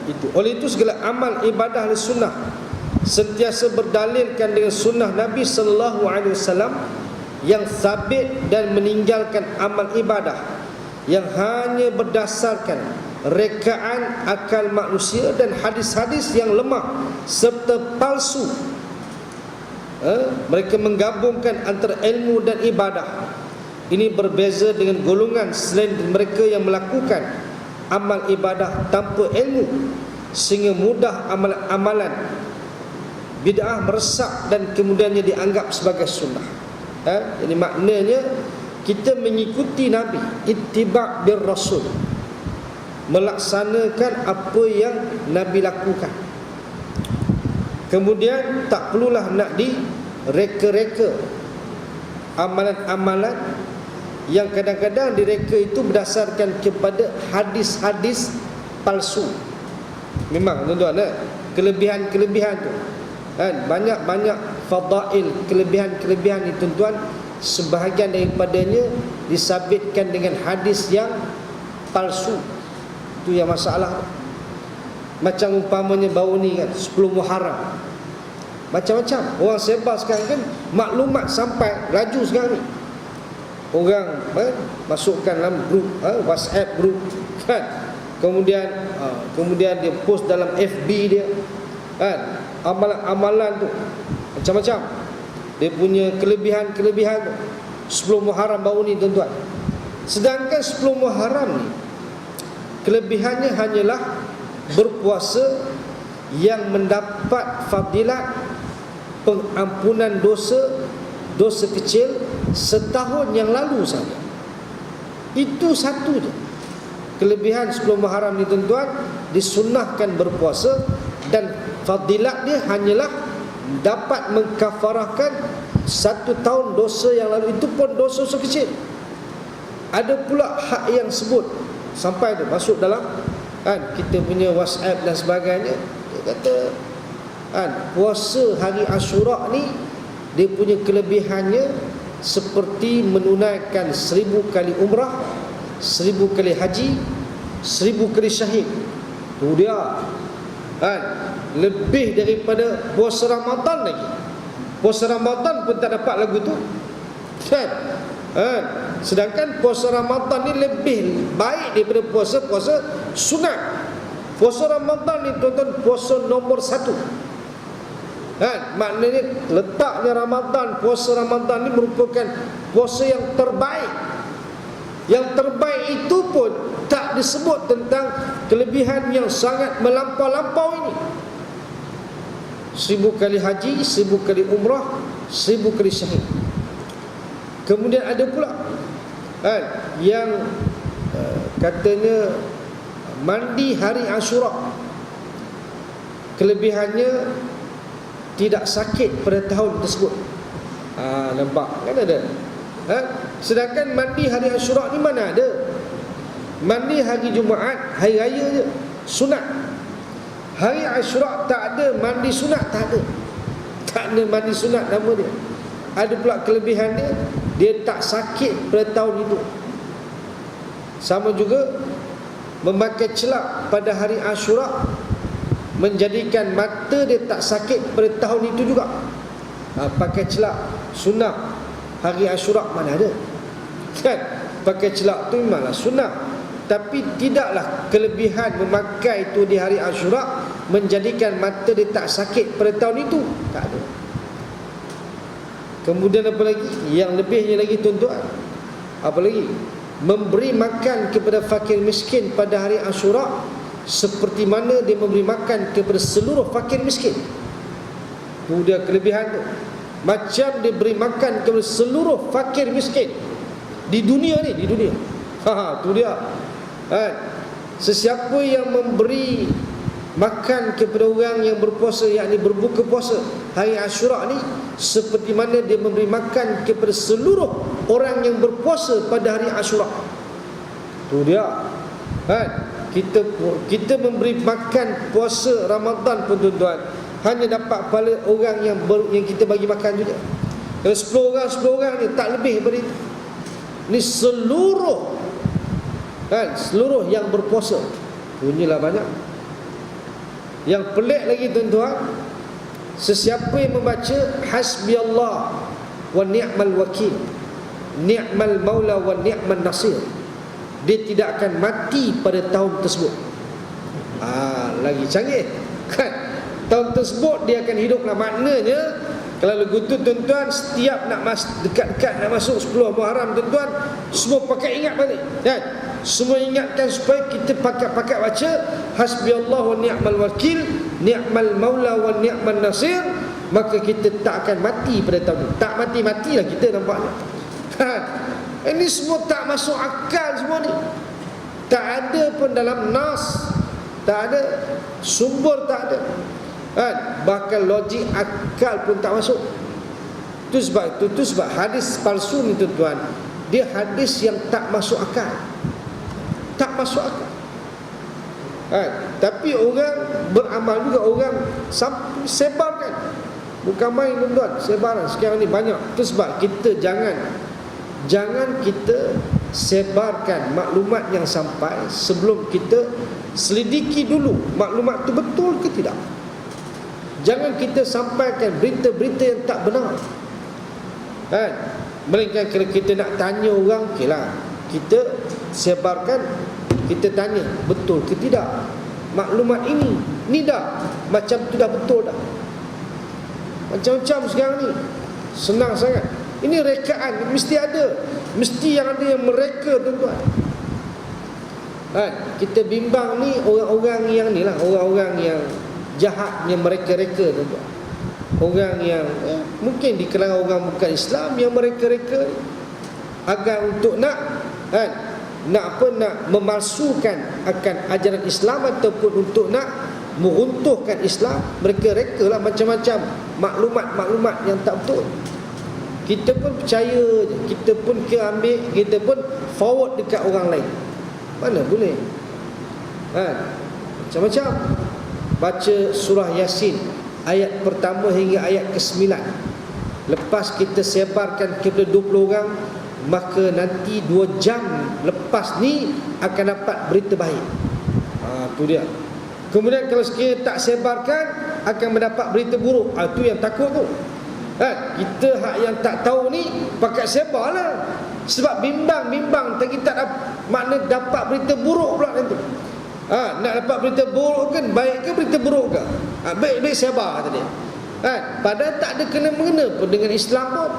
itu. Oleh itu segala amal ibadah Ahlussunnah sentiasa berdalilkan dengan sunnah Nabi sallallahu alaihi wasallam yang sabit, dan meninggalkan amal ibadah yang hanya berdasarkan rekaan akal manusia dan hadis-hadis yang lemah serta palsu. Mereka menggabungkan antara ilmu dan ibadah. Ini berbeza dengan golongan selain mereka yang melakukan amal ibadah tanpa ilmu, sehingga mudah amalan bid'ah meresap dan kemudiannya dianggap sebagai sunnah. Jadi maknanya kita mengikuti Nabi, ittiba' bir Rasul, melaksanakan apa yang Nabi lakukan. Kemudian tak perlulah nak direka-reka amalan-amalan yang kadang-kadang direka itu berdasarkan kepada hadis-hadis palsu. Memang tuan-tuan, kelebihan-kelebihan tu, banyak-banyak fadail, kelebihan-kelebihan itu tuan-tuan, sebahagian daripadanya disabitkan dengan hadis yang palsu. Itu yang masalah. Macam umpamanya baru ni kan 10 Muharram, macam-macam orang sebar sekarang kan, maklumat sampai laju sekarang ni. Orang masukkan dalam grup WhatsApp grup kan, kemudian dia post dalam FB dia kan, amalan-amalan tu macam-macam. Dia punya kelebihan-kelebihan tu. 10 Muharram baru ni tuan-tuan. Sedangkan 10 Muharram ni kelebihannya hanyalah berpuasa yang mendapat fadilat pengampunan dosa kecil setahun yang lalu saja. Itu satu je kelebihan 10 Muharram ni tuan-tuan. Disunnahkan berpuasa dan fadilat dia hanyalah dapat mengkafarahkan 1 tahun dosa yang lalu, itu pun dosa kecil. Ada pula hak yang sebut sampai tu masuk dalam kita punya WhatsApp dan sebagainya. Dia kata puasa hari Ashura ni dia punya kelebihannya seperti menunaikan 1000 kali umrah, 1000 kali haji, 1000 kali syahid. Tu dia lebih daripada puasa Ramadan lagi. Puasa Ramadan pun tak dapat lagu tu sedangkan puasa Ramadan ni lebih baik daripada puasa sunat. Puasa Ramadan ni tuan-tuan puasa nombor 1. Maknanya letaknya Ramadan, puasa Ramadan ni merupakan puasa yang terbaik. Yang terbaik itu pun tak disebut tentang kelebihan yang sangat melampau-lampau ini. 1000 kali haji, 1000 kali umrah, 1000 kali syahid. Kemudian ada pula yang katanya mandi hari Ashura, kelebihannya tidak sakit pada tahun tersebut. Nampak kan ada. Sedangkan mandi hari Ashura ni mana ada. Mandi hari Jumaat, hari raya je, sunat. Hari Ashura tak ada mandi sunat, tak ada. Tak ada mandi sunat nama dia. Ada pula kelebihan dia tak sakit pada tahun itu. Sama juga memakai celak pada hari Ashura menjadikan mata dia tak sakit pada tahun itu juga. Pakai celak sunnah hari Ashura mana ada kan? Pakai celak tu memanglah sunnah, tapi tidaklah kelebihan memakai itu di hari Ashura menjadikan mata dia tak sakit pada tahun itu. Tak ada. Kemudian apa lagi? Yang lebihnya lagi tuan-tuan, apa lagi? Memberi makan kepada fakir miskin pada hari Ashura seperti mana dia memberi makan kepada seluruh fakir miskin. Itu dia kelebihan tu. Macam dia beri makan kepada seluruh fakir miskin di dunia ni, di dunia. Tu dia. Sesiapa yang memberi makan kepada orang yang berpuasa, yakni berbuka puasa hari Ashura ni, seperti mana dia memberi makan kepada seluruh orang yang berpuasa pada hari Ashura. Tu dia. Kita memberi makan puasa Ramadan pun tuan-tuan hanya dapat pahala orang yang kita bagi makan juga. Kalau 10 orang ni tak lebih daripada itu. Ni seluruh seluruh yang berpuasa. Punyalah banyak. Yang pelik lagi tuan-tuan, sesiapa yang membaca hasbiyallah wa ni'mal wakil, ni'mal maula wa ni'man nasir, dia tidak akan mati pada tahun tersebut. Lagi canggih kan? Tahun tersebut dia akan hiduplah. Maknanya kalau lagu tu tuan-tuan, setiap nak dekat-dekat nak masuk 10 Muharram tuan-tuan, semua pakai ingat balik kan? Semua ingatkan supaya kita pakai baca hasbiyallah wa ni'mal wakil, ni'mal maula wa ni'man nasir, maka kita tak akan mati pada tahun ni. Tak mati-matilah kita nampaknya. Ini semua tak masuk akal semua ni. Tak ada pun dalam nas, tak ada sumber, tak ada. Bahkan logik akal pun tak masuk. Itu sebab hadis palsu ni tuan-tuan, dia hadis yang tak masuk akal. Tak masuk akal. Tapi orang beramal juga, orang sebarkan. Bukan main tuan-tuan, sebaran sekarang ni banyak. Itu sebab kita jangan kita sebarkan maklumat yang sampai sebelum kita selidiki dulu maklumat itu betul ke tidak. Jangan kita sampaikan berita-berita yang tak benar. Melainkan kalau kita nak tanya orang, okeylah, kita sebarkan, kita tanya betul ke tidak maklumat ini. Ni dah macam tu dah betul dah. Macam-macam sekarang ni, senang sangat. Ini rekaan, mesti ada. Mesti yang ada yang mereka, tuan-tuan. Kita bimbang ni orang-orang yang ni lah, orang-orang yang jahat, yang mereka-reka, tuan-tuan. Orang yang mungkin di kalangan orang bukan Islam, yang mereka-reka agar untuk nak memalsukan akan ajaran Islam ataupun untuk nak meruntuhkan Islam. Mereka rekalah macam-macam maklumat-maklumat yang tak betul. Kita pun percaya je, kita pun ambil, kita pun forward dekat orang lain. Mana boleh? Macam-macam. Baca surah Yasin ayat pertama hingga ayat ke-9. Lepas kita sebarkan kepada 20 orang, maka nanti 2 jam lepas ni akan dapat berita baik. Tu dia. Kemudian kalau sekiranya tak sebarkan, akan mendapat berita buruk. Tu yang takut tu. Kita hak yang tak tahu ni pakat sebarlah. Sebab bimbang tak kita makna dapat berita buruk pula nanti. Nak dapat berita buruk kan, baik ke berita buruk ke? Baik sebar tadi. Padahal tak ada kena-mengena pun dengan Islam pun.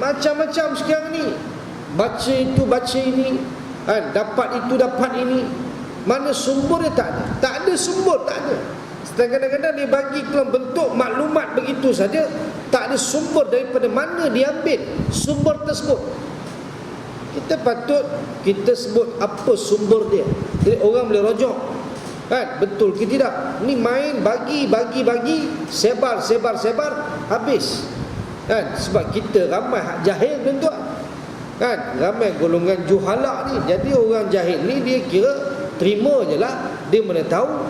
Macam-macam sekarang ni. Baca itu, baca ini, dapat itu, dapat ini. Mana sumber dia tak ada. Tak ada sumber, tak ada. Kadang-kadang dia bagi dalam bentuk maklumat begitu saja, tak ada sumber daripada mana diambil sumber tersebut. Kita patut kita sebut apa sumber dia. Jadi orang boleh rujuk. Betul ke tidak? Ni main bagi, sebar, habis. Sebab kita ramai hak jahil, tuan-tuan. Ramai golongan juhala ni. Jadi orang jahil ni dia kira terima je lah, dia mana tahu.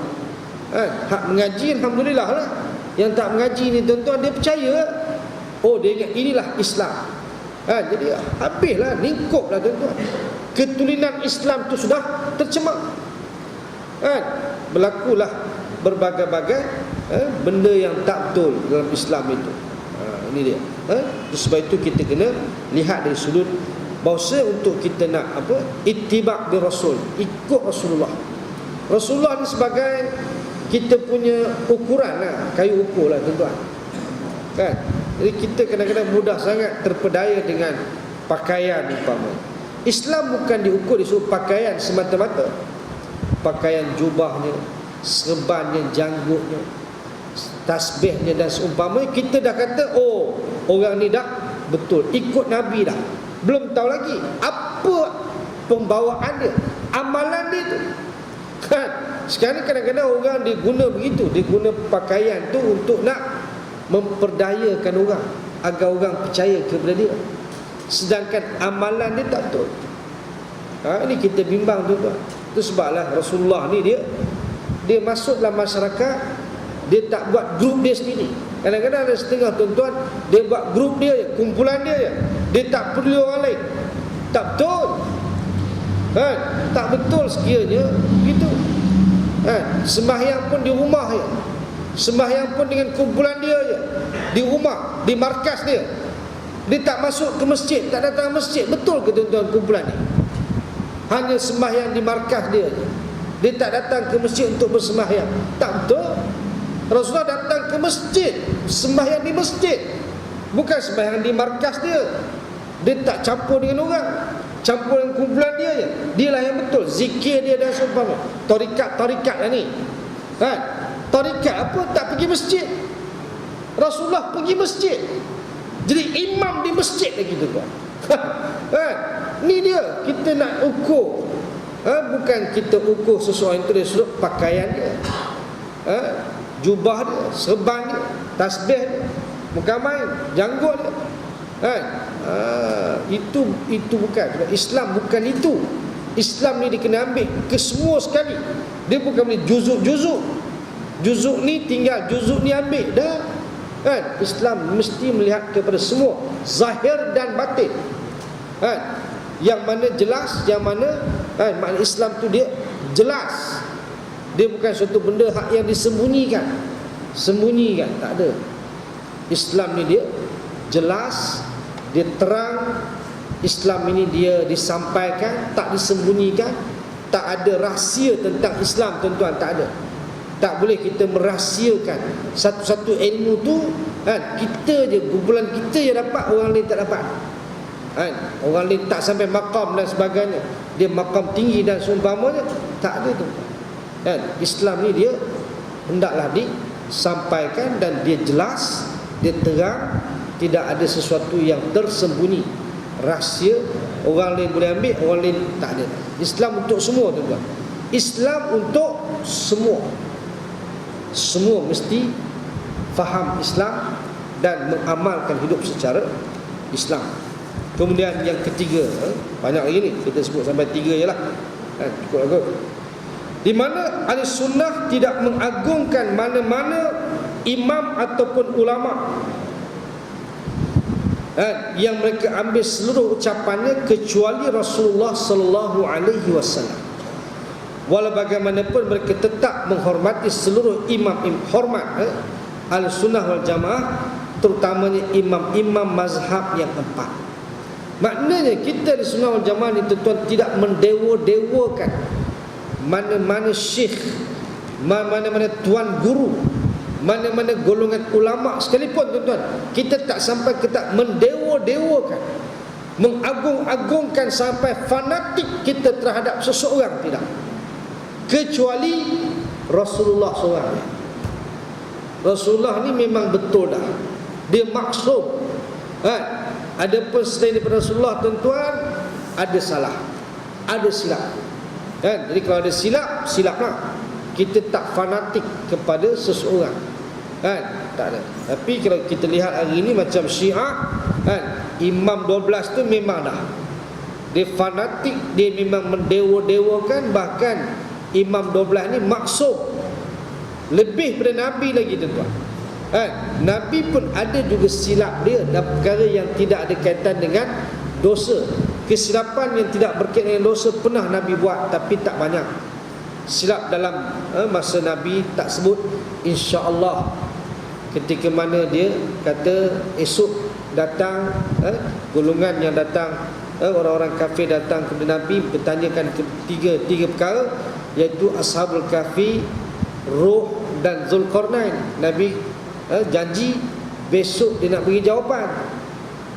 Hak mengaji alhamdulillah lah. Yang tak mengaji ni, tuan-tuan, dia percaya. Dia ingat inilah Islam. Jadi habislah, lingkuplah, tuan-tuan. Ketulinan Islam tu sudah tercemar. Berlakulah berbagai-bagai benda yang tak betul dalam Islam itu. Ini dia. Sebab itu kita kena lihat dari sudut bahawa untuk kita nak ittiba' bi Rasul, ikut Rasulullah. Rasulullah ni sebagai kita punya ukuran lah, kayu ukur lah, tuan-tuan. Jadi kita kadang-kadang mudah sangat terpedaya dengan pakaian umpama. Islam bukan diukur di sudut pakaian semata-mata. Pakaian jubahnya, serbannya, janggutnya, tasbihnya dan seumpamanya, kita dah kata orang ni dah betul ikut Nabi dah. Belum tahu lagi apa pembawaan dia, amalan dia tu. Sekarang kadang-kadang orang dia guna begitu, dia guna pakaian tu untuk nak memperdayakan orang agar orang percaya kepada dia, sedangkan amalan dia tak betul. Ini kita bimbang, tuan-tuan. Itu sebablah Rasulullah ni dia masuk dalam masyarakat, dia tak buat grup dia sendiri. Kadang-kadang ada setengah, tuan-tuan, dia buat grup dia je, kumpulan dia je. Dia tak perlu orang lain. Tak betul. Tak betul sekiranya begitu. Sembahyang pun di rumah je. Sembahyang pun dengan kumpulan dia je, di rumah, di markas dia. Dia tak masuk ke masjid, tak datang masjid. Betul ke, tuan-tuan, kumpulan ni? Hanya sembahyang di markas dia je. Dia tak datang ke masjid untuk bersembahyang. Tak betul. Rasulullah datang ke masjid, sembahyang di masjid, bukan sembahyang di markas dia. Dia tak campur dengan orang, campur dengan kumpulan dia je. Dialah yang betul. Zikir dia dan seumpama. Tarikat lah ni. Tarikat apa? Tak pergi masjid. Rasulullah pergi masjid. Jadi imam di masjid lagi, tuan. Ni dia kita nak ukur. Bukan kita ukur sesuatu itu dari sudut pakaian dia, jubah dia, serban dia, tasbih dia, mukamai, janggut dia. Itu bukan. Islam bukan itu. Islam ni dia kena ambil ke semua sekali. Dia bukan boleh juzuk-juzuk. Juzuk ni tinggal, juzuk ni ambil dah. Islam mesti melihat kepada semua, zahir dan batin. Yang mana jelas, yang mana makna Islam tu dia jelas. Dia bukan suatu benda hak yang disembunyikan. Sembunyikan, tak ada. Islam ni dia jelas, dia terang. Islam ini dia disampaikan, tak disembunyikan. Tak ada rahsia tentang Islam, tuan-tuan, tak ada. Tak boleh kita merahsiakan satu-satu ilmu tu kan, kita je, kumpulan kita je dapat, orang lain tak dapat kan. Orang lain tak sampai maqam dan sebagainya, dia maqam tinggi dan seumpamanya, tak ada tu kan. Islam ni dia hendaklah disampaikan dan dia jelas, dia terang, tidak ada sesuatu yang tersembunyi, rahsia. Orang lain boleh ambil, orang lain tak ada. Islam untuk semua, tuan-tuan. Islam untuk semua. Semua mesti faham Islam dan mengamalkan hidup secara Islam. Kemudian yang ketiga, banyak lagi ni, kita sebut sampai 3 je lah, cukup agak. Di mana ahli sunnah tidak mengagungkan mana-mana imam ataupun ulama yang mereka ambil seluruh ucapannya kecuali Rasulullah sallallahu alaihi wasallam. Walau bagaimanapun mereka tetap menghormati seluruh imam hormat Ahlussunnah wal Jamaah, terutamanya imam-imam mazhab yang 4. Maknanya kita di Sunnah wal Jamaah ni, tuan-tuan, tidak mendewa-dewakan mana-mana syekh, mana-mana tuan guru, mana-mana golongan ulama sekalipun, tuan-tuan. Kita tak sampai kita mendewa-dewakan, mengagung-agungkan sampai fanatik kita terhadap seseorang, tidak. Kecuali Rasulullah SAW. Rasulullah ni memang betul dah, dia maksum kan. Adapun selain daripada Rasulullah, tuan-tuan, ada salah, ada silap kan. Jadi kalau ada silap, silaplah. Kita tak fanatik kepada seseorang kan, tak ada. Tapi kalau kita lihat hari ini macam Syiah kan, Imam 12 tu memang dah, dia fanatik, dia memang mendewa-dewakan. Bahkan Imam 12 ni maksum lebih pada Nabi lagi, tuan-tuan. Nabi pun ada juga silap dia dalam perkara yang tidak ada kaitan dengan dosa. Kesilapan yang tidak berkaitan dengan dosa pernah Nabi buat, tapi tak banyak. Silap dalam masa Nabi tak sebut insya-Allah. Ketika mana dia kata esok datang golongan yang datang, orang-orang kafir datang kepada Nabi bertanyakan tiga perkara, iaitu Ashabul Kahfi, Ruh dan Zulkarnain. Nabi janji besok dia nak beri jawapan,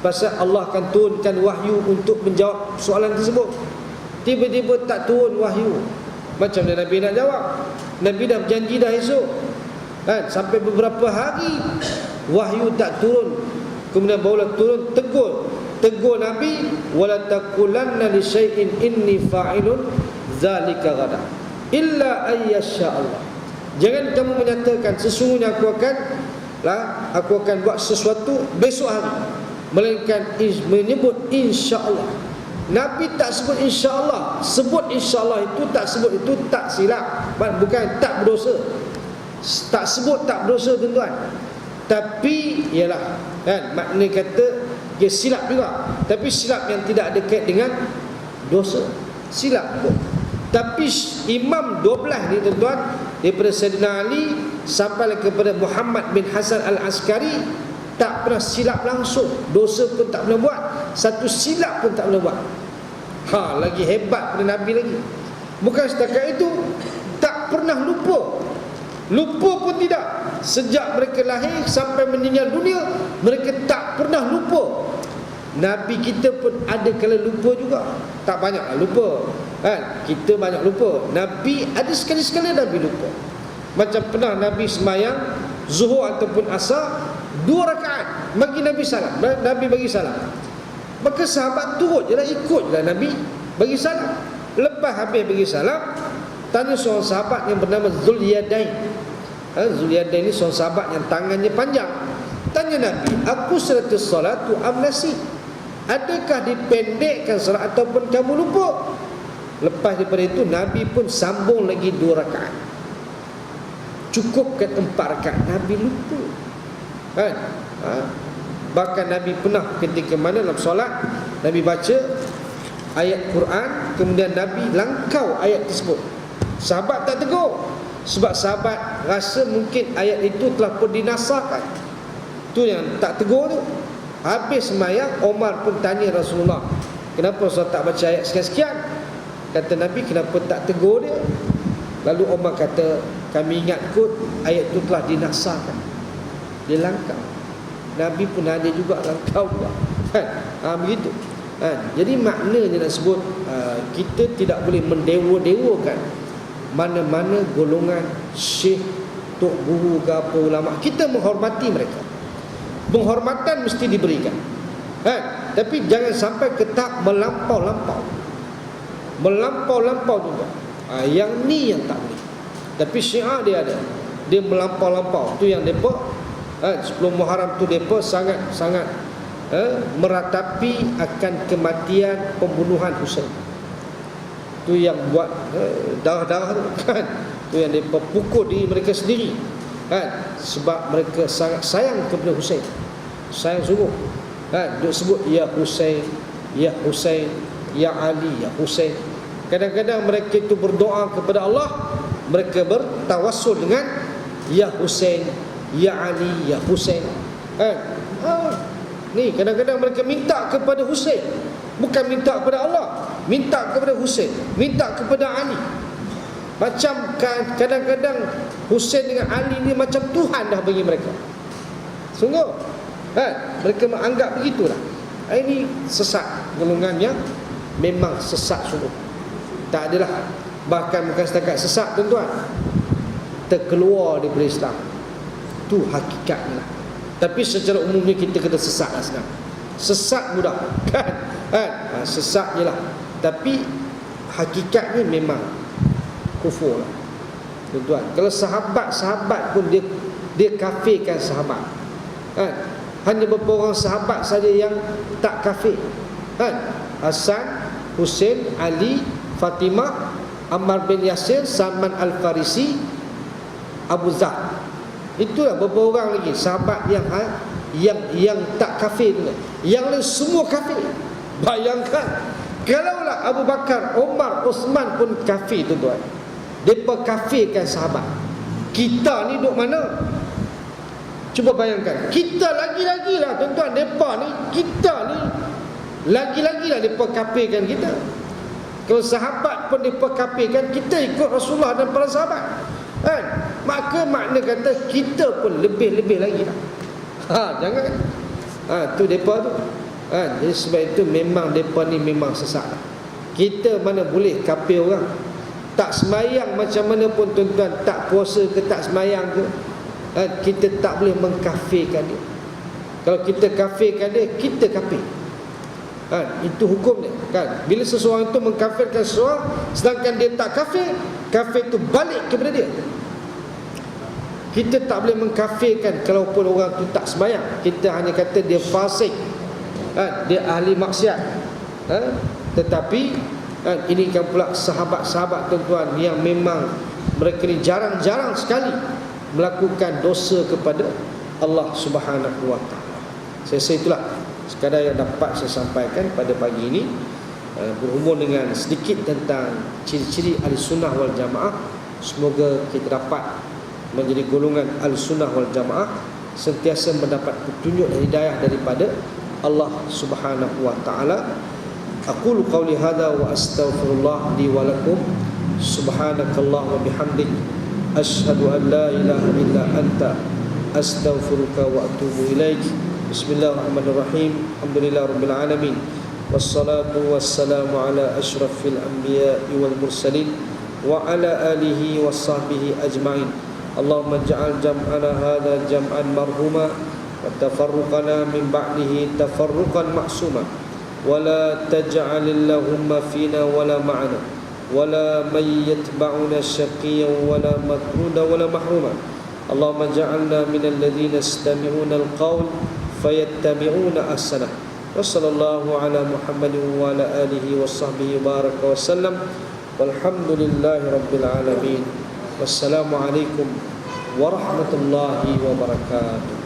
pasal Allah akan turunkan wahyu untuk menjawab soalan tersebut. Tiba-tiba tak turun wahyu, macam mana Nabi nak jawab? Nabi dah berjanji dah esok kan, sampai beberapa hari wahyu tak turun. Kemudian barulah turun tegur Nabi, wala taqulanna li syai'in inni fa'ilun zalika ghadan illa ayyasha Allah. Jangan kamu menyatakan sesungguhnya aku akan buat sesuatu besok hari, melainkan menyebut insya-Allah. Nabi tak sebut insya-Allah. Sebut insya-Allah itu, tak sebut itu tak silap, bukan tak berdosa. Tak sebut tak berdosa, tuan-tuan. Tapi ialah kan, makna kata dia silap juga, tapi silap yang tidak ada kait dengan dosa, silap juga. Tapi Imam 12 ni, tuan-tuan, daripada Sayyidina Ali sampai kepada Muhammad bin Hasan al-Askari, tak pernah silap langsung. Dosa pun tak pernah buat, satu silap pun tak pernah buat. Lagi hebat pada Nabi lagi. Bukan setakat itu, tak pernah lupa pun tidak. Sejak mereka lahir sampai meninggal dunia, mereka tak pernah lupa. Nabi kita pun ada kala lupa juga, tak banyaklah lupa kan. Kita banyak lupa, Nabi ada sekali-sekala Nabi lupa. Macam pernah Nabi semayang zuhur ataupun asar 2 rakaat, bagi Nabi salam, Nabi bagi salam, maka sahabat turut je lah, ikut je lah Nabi bagi salam. Lepas habis bagi salam, tanya seorang sahabat yang bernama Zulyadain. Zulyadain ni seorang sahabat yang tangannya panjang. Tanya Nabi, aku salatus salatu amnasi, adakah dipendekkan salat ataupun kamu lupa? Lepas daripada itu Nabi pun sambung lagi 2 rakaat, cukupkan 4 rakaat. Nabi lupa kan. Bahkan Nabi pernah ketika mana dalam solat, Nabi baca ayat Quran, kemudian Nabi langkau ayat tersebut. Sahabat tak tegur, sebab sahabat rasa mungkin ayat itu telah pun dinasahkan. Tu yang tak tegur tu. Habis sembahyang, Omar pun tanya Rasulullah, kenapa Rasulullah tak baca ayat sekian-sekian? Kata Nabi, kenapa tak tegur dia? Lalu Omar kata, kami ingat kot ayat itu telah dinasahkan, dilangkau. Nabi pun ada juga langkau juga, kan? Begitu. Jadi maknanya nak sebut kita tidak boleh mendewa-dewakan mana-mana golongan syekh, tok guru ke apa ulama. Kita menghormati mereka. Penghormatan mesti diberikan, kan? Tapi jangan sampai ke tahap melampau-lampau. Melampau-lampau juga. Yang ni yang tak boleh. Tapi syiar dia ada. Dia melampau-lampau. Tu yang mereka 10 Muharram tu mereka sangat-sangat meratapi akan kematian pembunuhan Husain. Tu yang buat darah-darah tu, kan? Tu yang mereka pukul diri mereka sendiri, kan? Sebab mereka sangat sayang kepada Husain. Sayang sungguh, kan? Dia sebut ya Husain, ya Husain, ya Ali, ya Husain. Kadang-kadang mereka itu berdoa kepada Allah, mereka bertawassul dengan ya Husain, ya Ali, ya Husain, kan? Ni kadang-kadang mereka minta kepada Husain, bukan minta kepada Allah, minta kepada Husain, minta kepada Ali. Macam kadang-kadang Husain dengan Ali ni macam Tuhan dah bagi mereka. Sungguh, kan? Mereka menganggap begitulah. Ini sesat, golongan yang memang sesat sungguh. Tak adalah, bahkan bukan setakat sesat tuan-tuan, terkeluar daripada Islam. Tu hakikatnya lah. Tapi secara umumnya kita kata sesat lah sekarang. Sesat mudah, kan? Sesat je lah. Tapi hakikatnya memang kufur lah, tuan-tuan. Kalau sahabat pun dia kafirkan sahabat, kan? Hanya beberapa orang sahabat saja yang tak kafir, kan? Hasan, Husain, Ali, Fatimah, Ammar bin Yasir, Salman Al-Farisi, Abu Zar. Itulah beberapa orang lagi sahabat yang tak kafir juga. Yang lain semua kafir. Bayangkan, kalaulah Abu Bakar, Umar, Uthman pun kafir, tuan-tuan. Mereka kafirkan sahabat. Kita ni duduk mana? Cuba bayangkan. Kita lagi-lagi lah, tuan-tuan. Mereka ni, kita ni lagi-lagi lah mereka kafirkan kita. Kalau sahabat pun mereka kafirkan, kita ikut Rasulullah dan para sahabat, kan? Maka makna kata kita pun lebih-lebih lagi lah. Jangan. Tu mereka tu, kan? Jadi sebab itu memang mereka ni memang sesat. Kita mana boleh kafir orang. Tak semayang macam mana pun tuan-tuan, tak puasa ke tak semayang ke, kita tak boleh mengkafirkan dia. Kalau kita kafirkan dia, kita kafir, kan? Itu hukum dia, kan? Bila seseorang itu mengkafirkan seseorang sedangkan dia tak kafir, kafir itu balik kepada dia. Kita tak boleh mengkafirkan kalaupun orang itu tak sembahyang. Kita hanya kata dia fasik, kan? Dia ahli maksiat, tetapi ini kan pula sahabat-sahabat tuan-tuan yang memang mereka ni jarang-jarang sekali melakukan dosa kepada Allah Subhanahu wa taala. Saya rasa itulah sekadar yang dapat saya sampaikan pada pagi ini, berhubung dengan sedikit tentang ciri-ciri Ahlussunnah wal Jamaah. Semoga kita dapat menjadi golongan Ahlussunnah wal Jamaah, sentiasa mendapat petunjuk dan hidayah daripada Allah Subhanahu wa taala. Aqulu qawli hadza wa astaghfirullah li wa lakum. Subhanakallah wa bihamdik, asyhadu an la ilaha illa anta, astaghfiruka wa atubu ilaik. Bismillahirrahmanirrahim. Alhamdulillahirabbil alamin. Wassalatu wassalamu ala asyrafil anbiya'i wal mursalin wa ala alihi washabbihi ajma'in. Allahumma ja'al jam'ana hadza jam'an marhuma wa tafarruqana min ba'dihi tafarruqan ma'suma. ولا تجعل اللهم فينا ولا معنا ولا من يتبعنا شقيا ولا مطرودا ولا محروما. اللهم اجعلنا من الذين يستمعون القول فيتبعون احسنه. وصلى الله على محمد وعلى اله وصحبه وبارك وسلم والحمد لله رب العالمين. والسلام عليكم ورحمة الله وبركاته.